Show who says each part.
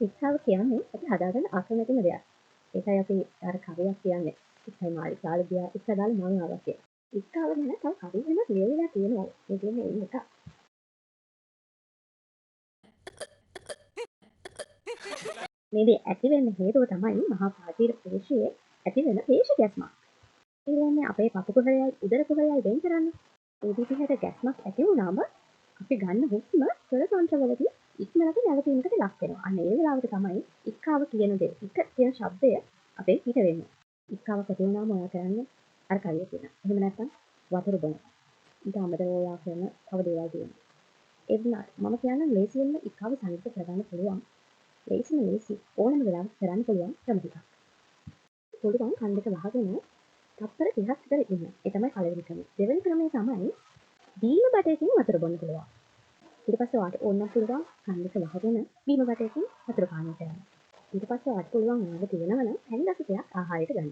Speaker 1: ශික්ෂාව කියන්නේ අපි හදාගන්න අකමැතිම දෙයක්. ඒකයි අපි අර කවියක් කියන්නේ. ඉස්සයි මාළිකාල ගියා ඉස්සදාල මම ආවා කියලා. ශික්ෂාව ගැන තව කවි වෙනත් ලියවිලා තියෙනවා. ඒ කියන්නේ ඒ එක. මේ දේ ඇති වෙන්න හේතුව තමයි මහා පාඨීර ප්‍රදේශයේ ඇති වෙන දේශ ගැස්මක්. ඒ කියන්නේ අපේ පපු කුහරයයි උදර කුහරයයි වෙන් කරන්නේ. ඒ විදිහට ගැස්මක් ඇති වුණාම අපි ගන්න හුස්ම ස්වර තන්ත්‍රවලදී ඉක්මනට නැවතීමකට ලක් වෙනවා. අන්න ඒ වෙලාවට තමයි ඉක්කාව කියන දේ. ඉක්ක කියන શબ્දය අපේ පිට වෙන්නේ. ඉක්කාව ඇති වුණාම ඔයා කරන්නේ අර කවිය කියන. එහෙම නැත්නම් වතුර බොන. ඊට අමතරව ඔයා කරන තව දේවල් තියෙනවා. ඒ වුණාට මම කියන්නේ ලේසියෙන්ම ඉක්කාව සංයුක්ත කරගන්න පුළුවන්. ලේසි ඕනම වෙලාවක කරන්න පුළුවන් ක්‍රම ටිකක්. පුළුවන් කන් දෙක වහගෙන තත්පර 30ක් විතර ඉන්න. ඒ තමයි පළවෙනි ක්‍රමය. දෙවෙනි ක්‍රමය තමයි බීම බටයකින් වතුර බොන්න පුළුවන්. ඊට පස්සේ ඔයාට ඕනනම් පුළුවන් කන් දෙක වහගෙන බීම බටයකින් වතුර පානය කරන්න. ඊට පස්සේ ඔයාට පුළුවන් ඔයාලට තියෙනවනම් පැණි රස ටිකක් ආහාරයට ගන්න.